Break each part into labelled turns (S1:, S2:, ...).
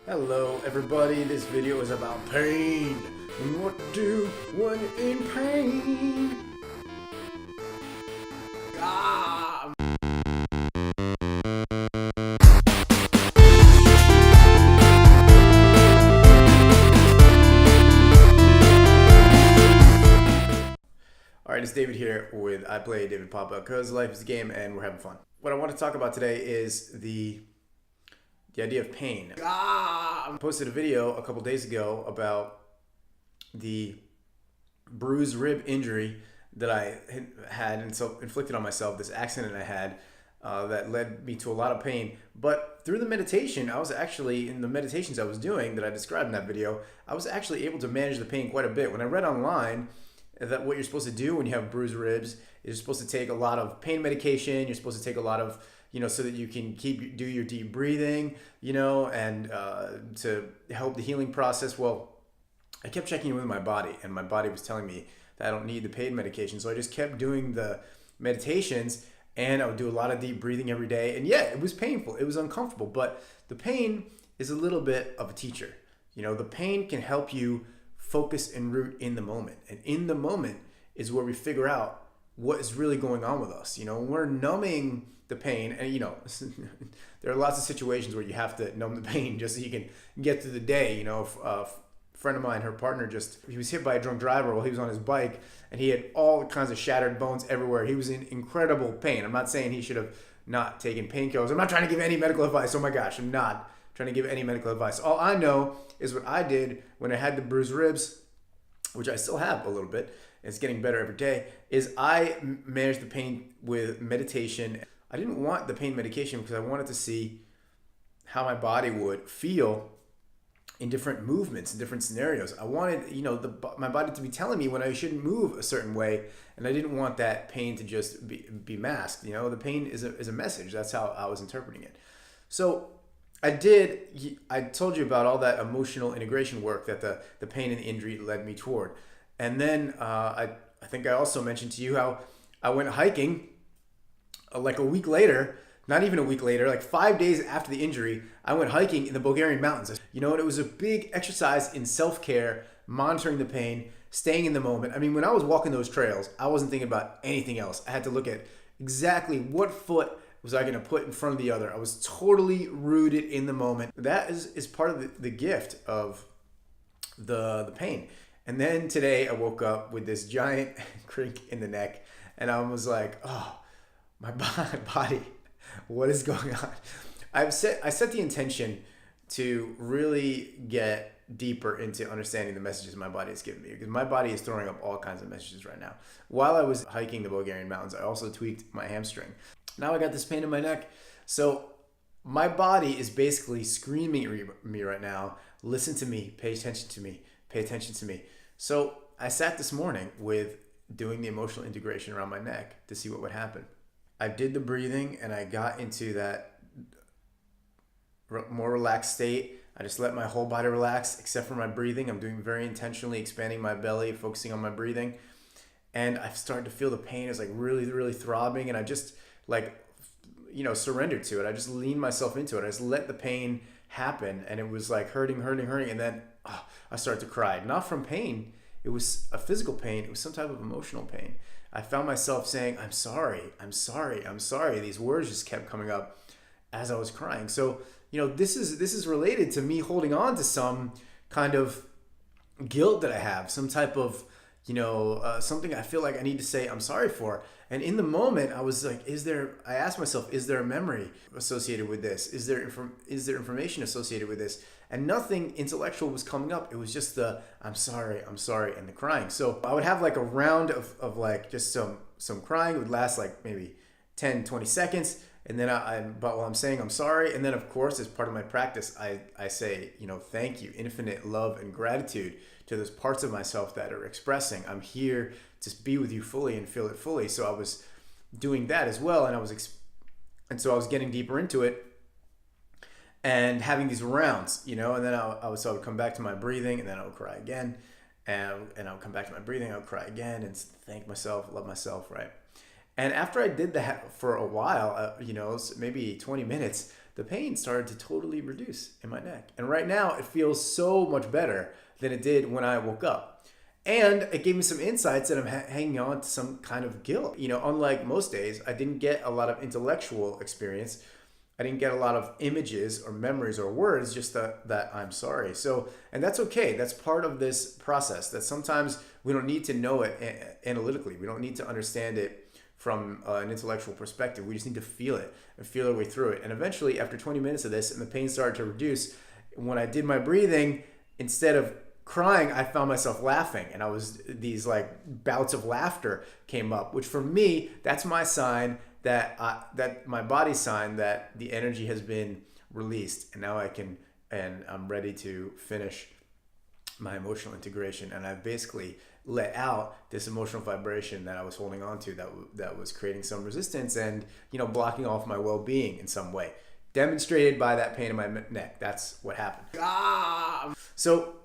S1: Hello everybody, this video is about pain and what to do when you're in pain. Ah! Alright, it's David here with I Play David Papa because life is a game and we're having fun. What I want to talk about today is the idea of pain. I posted a video a couple days ago about the bruised rib injury that I had and inflicted on myself, this accident I had that led me to a lot of pain. But through the meditation, I was actually, in the meditations I was doing that I described in that video, I was actually able to manage the pain quite a bit. When I read online that what you're supposed to do when you have bruised ribs is you're supposed to take a lot of pain medication, you're supposed to take a lot of, so that you can do your deep breathing, and to help the healing process. Well, I kept checking in with my body, and my body was telling me that I don't need the pain medication. So I just kept doing the meditations, and I would do a lot of deep breathing every day. And yeah, it was painful. It was uncomfortable, but the pain is a little bit of a teacher. The pain can help you focus and root in the moment. And in the moment is where we figure out what is really going on with us. When we're numbing the pain, and there are lots of situations where you have to numb the pain just so you can get through the day. Friend of mine, her partner, he was hit by a drunk driver while he was on his bike, and he had all kinds of shattered bones everywhere. He was in incredible pain. I'm not saying he should have not taken painkillers. I'm not trying to give any medical advice. Oh my gosh, I'm not trying to give any medical advice. All I know is what I did when I had the bruised ribs, which I still have a little bit. It's getting better every day, is I managed the pain with meditation. I didn't want the pain medication because I wanted to see how my body would feel in different movements, in different scenarios. I wanted, my body to be telling me when I shouldn't move a certain way, and I didn't want that pain to just be masked. The pain is a message. That's how I was interpreting it. So I told you about all that emotional integration work that the pain and the injury led me toward. And then I think I also mentioned to you how I went hiking like a week later. Not even a week later, like 5 days after the injury, I went hiking in the Bulgarian mountains. And it was a big exercise in self-care, monitoring the pain, staying in the moment. I mean, when I was walking those trails, I wasn't thinking about anything else. I had to look at exactly what foot was I going to put in front of the other. I was totally rooted in the moment. That is part of the gift of the pain. And then today I woke up with this giant crick in the neck, and I was like, oh, my body. What is going on? I set the intention to really get deeper into understanding the messages my body is giving me, because my body is throwing up all kinds of messages right now. While I was hiking the Bulgarian mountains, I also tweaked my hamstring. Now I got this pain in my neck. So my body is basically screaming at me right now, listen to me, pay attention to me, pay attention to me. So I sat this morning with doing the emotional integration around my neck to see what would happen. I did the breathing and I got into that more relaxed state. I just let my whole body relax except for my breathing. I'm doing very intentionally expanding my belly, focusing on my breathing. And I've started to feel the pain is like really, really throbbing. And I just surrendered to it. I just leaned myself into it. I just let the pain happen. And it was like hurting. And then I started to cry. Not from pain. It was a physical pain. It was some type of emotional pain. I found myself saying, I'm sorry. These words just kept coming up as I was crying. So, this is related to me holding on to some kind of guilt that I have, some type of, something I feel like I need to say I'm sorry for. And in the moment, I was like, I asked myself, is there a memory associated with this? Is there information associated with this? And nothing intellectual was coming up. It was just the I'm sorry, and the crying. So I would have like a round of like just some crying. It would last like maybe 10, 20 seconds. And then but while I'm saying I'm sorry, and then of course as part of my practice, I say, thank you, infinite love and gratitude to those parts of myself that are expressing, I'm here to be with you fully and feel it fully. So I was doing that as well, and so I was getting deeper into it and having these rounds, and then I would come back to my breathing, and then I would cry again, and I would come back to my breathing, I would cry again, and thank myself, love myself, right? And after I did that for a while, maybe 20 minutes, the pain started to totally reduce in my neck. And right now it feels so much better than it did when I woke up. And it gave me some insights that I'm hanging on to some kind of guilt. You know, unlike most days, I didn't get a lot of intellectual experience. I didn't get a lot of images or memories or words, just that I'm sorry. So, and that's okay. That's part of this process, that sometimes we don't need to know it analytically. We don't need to understand it from an intellectual perspective. We just need to feel it and feel our way through it. And eventually, after 20 minutes of this, and the pain started to reduce, when I did my breathing, instead of crying, I found myself laughing, and these like bouts of laughter came up, which for me, that's my sign that my body's sign that the energy has been released, and now I'm ready to finish my emotional integration, and I've basically let out this emotional vibration that I was holding on to, that was creating some resistance and, you know, blocking off my well-being in some way, demonstrated by that pain in my neck. That's what happened. So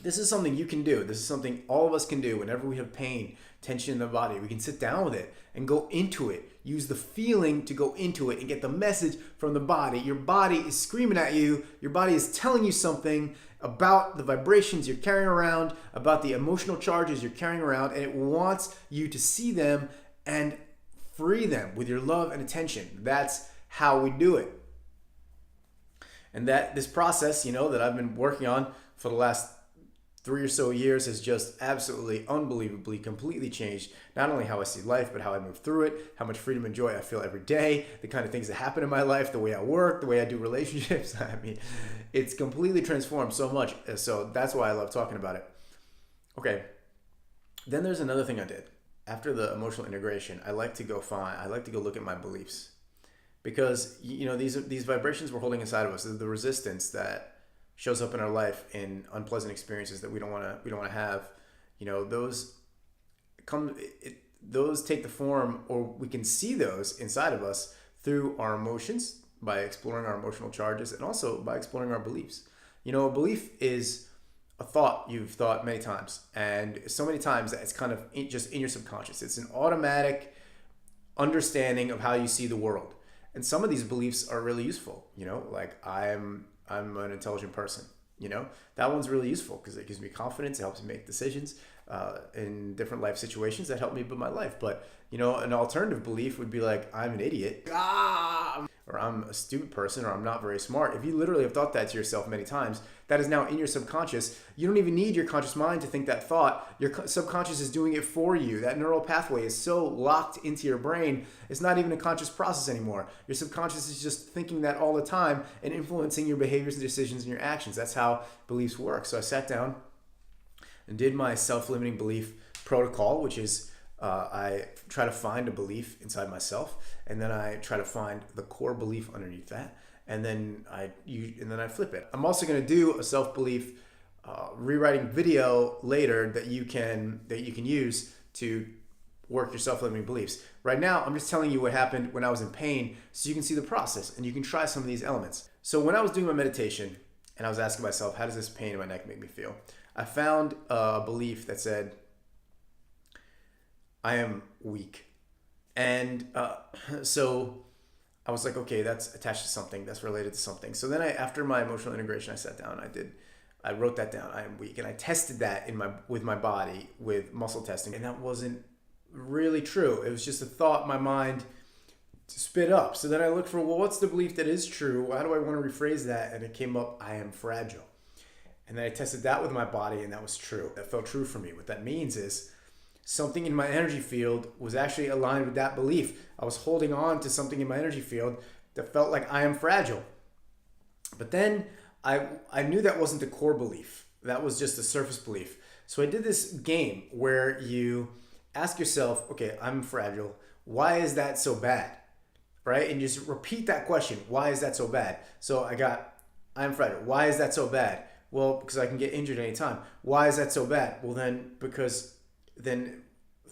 S1: this is something you can do. This is something all of us can do whenever we have pain, tension in the body. We can sit down with it and go into it. Use the feeling to go into it and get the message from the body. Your body is screaming at you. Your body is telling you something about the vibrations you're carrying around, about the emotional charges you're carrying around, and it wants you to see them and free them with your love and attention. That's how we do it. And that this process, you know, that I've been working on for the last 3 or so years has just absolutely, unbelievably, completely changed not only how I see life, but how I move through it, how much freedom and joy I feel every day, the kind of things that happen in my life, the way I work, the way I do relationships. I mean, it's completely transformed so much. So that's why I love talking about it. Okay. Then there's another thing I did. After the emotional integration, I like to go look at my beliefs. Because, you know, these vibrations we're holding inside of us, the resistance that shows up in our life in unpleasant experiences that we don't want to have, you know, those take the form, or we can see those inside of us through our emotions, by exploring our emotional charges, and also by exploring our beliefs. You know, a belief is a thought you've thought many times, and so many times that it's kind of just in your subconscious. It's an automatic understanding of how you see the world. And some of these beliefs are really useful, you know, like I'm an intelligent person, you know, that one's really useful because it gives me confidence. It helps me make decisions in different life situations that help me build my life. But, you know, an alternative belief would be like, I'm an idiot, or I'm a stupid person, or I'm not very smart. If you literally have thought that to yourself many times, that is now in your subconscious. You don't even need your conscious mind to think that thought. Your subconscious is doing it for you. That neural pathway is so locked into your brain, it's not even a conscious process anymore. Your subconscious is just thinking that all the time and influencing your behaviors and decisions and your actions. That's how beliefs work. So I sat down and did my self-limiting belief protocol, which is I try to find a belief inside myself, and then I try to find the core belief underneath that, and then I flip it. I'm also going to do a self-belief rewriting video later that you can use to work your self-limiting beliefs. Right now, I'm just telling you what happened when I was in pain, so you can see the process and you can try some of these elements. So when I was doing my meditation and I was asking myself, how does this pain in my neck make me feel? I found a belief that said, I am weak. And so I was like, okay, that's attached to something, that's related to something. So then after my emotional integration, I sat down, I wrote that down, I am weak. And I tested that with my body with muscle testing. And that wasn't really true. It was just a thought my mind spit up. So then I looked for, well, what's the belief that is true? How do I want to rephrase that? And it came up, I am fragile. And then I tested that with my body, and that was true. That felt true for me. What that means is something in my energy field was actually aligned with that belief. I was holding on to something in my energy field that felt like I am fragile. But then I knew that wasn't the core belief. That was just a surface belief. So I did this game where you ask yourself, okay, I'm fragile. Why is that so bad? Right? And just repeat that question. Why is that so bad? So I'm fragile. Why is that so bad? Well, because I can get injured anytime. Why is that so bad? Well, because then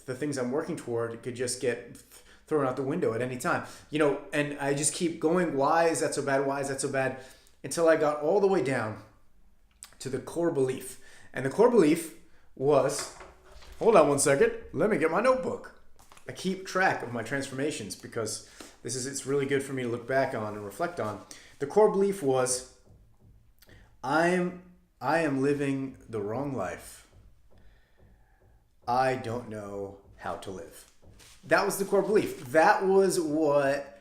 S1: the things I'm working toward could just get thrown out the window at any time. You know, and I just keep going, why is that so bad? Why is that so bad? Until I got all the way down to the core belief. And the core belief was, hold on one second, let me get my notebook. I keep track of my transformations because it's really good for me to look back on and reflect on. The core belief was, I am living the wrong life. I don't know how to live. That was the core belief. That was what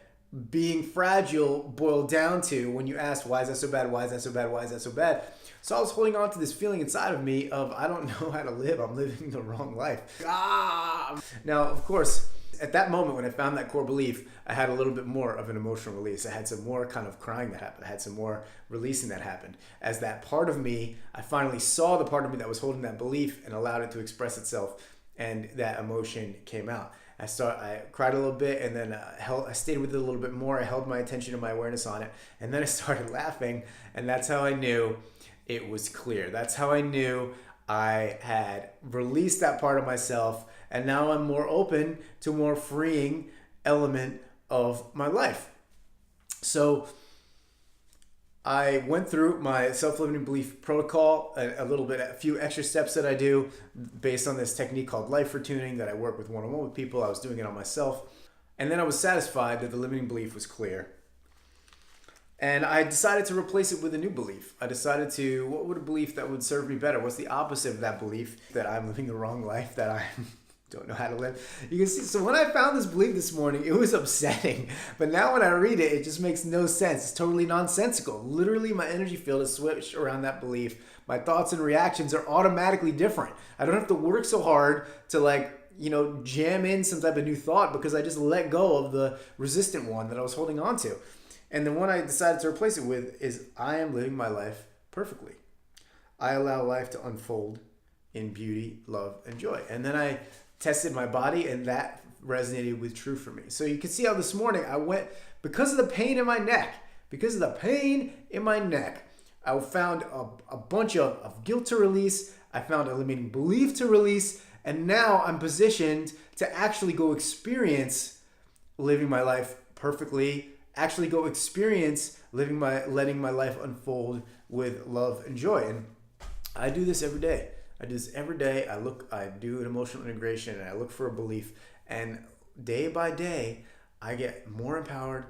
S1: being fragile boiled down to when you asked, why is that so bad? Why is that so bad? Why is that so bad? So I was holding on to this feeling inside of me of, I don't know how to live. I'm living the wrong life. Now, of course, at that moment when I found that core belief, I had a little bit more of an emotional release. I had some more kind of crying that happened. I had some more releasing that happened. As that part of me, I finally saw the part of me that was holding that belief and allowed it to express itself, and that emotion came out. I cried a little bit, and then I stayed with it a little bit more. I held my attention and my awareness on it, and then I started laughing, and that's how I knew it was clear. That's how I knew I had released that part of myself, and now I'm more open to a more freeing element of my life. So I went through my self-limiting belief protocol, a few extra steps that I do based on this technique called life retuning that I work with one-on-one with people. I was doing it on myself. And then I was satisfied that the limiting belief was clear. And I decided to replace it with a new belief. I decided what would a belief that would serve me better? What's the opposite of that belief? That I'm living the wrong life, that I don't know how to live. You can see, so when I found this belief this morning, it was upsetting. But now when I read it, it just makes no sense. It's totally nonsensical. Literally, my energy field is switched around that belief. My thoughts and reactions are automatically different. I don't have to work so hard to jam in some type of new thought, because I just let go of the resistant one that I was holding on to. And the one I decided to replace it with is, I am living my life perfectly. I allow life to unfold in beauty, love, and joy. And then I tested my body, and that resonated with true for me. So you can see how this morning I went, because of the pain in my neck, I found a bunch of guilt to release. I found a limiting belief to release. And now I'm positioned to actually go experience living my life perfectly, actually go experience letting my life unfold with love and joy. And I do this every day. I do an emotional integration, and I look for a belief. And day by day, I get more empowered,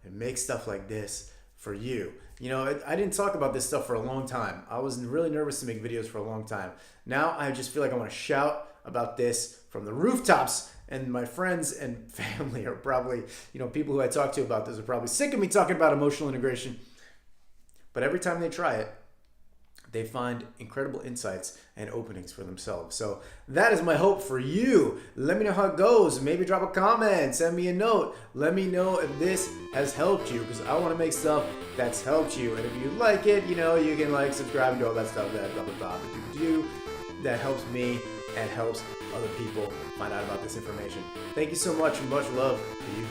S1: and make stuff like this for you. I didn't talk about this stuff for a long time. I was really nervous to make videos for a long time. Now I just feel like I want to shout about this from the rooftops. And my friends and family are probably, people who I talk to about this are probably sick of me talking about emotional integration. But every time they try it, they find incredible insights and openings for themselves. So that is my hope for you. Let me know how it goes. Maybe drop a comment, send me a note. Let me know if this has helped you, because I want to make stuff that's helped you. And if you like it, you can subscribe and do all that stuff that helps me and helps other people find out about this information. Thank you so much, and much love to you.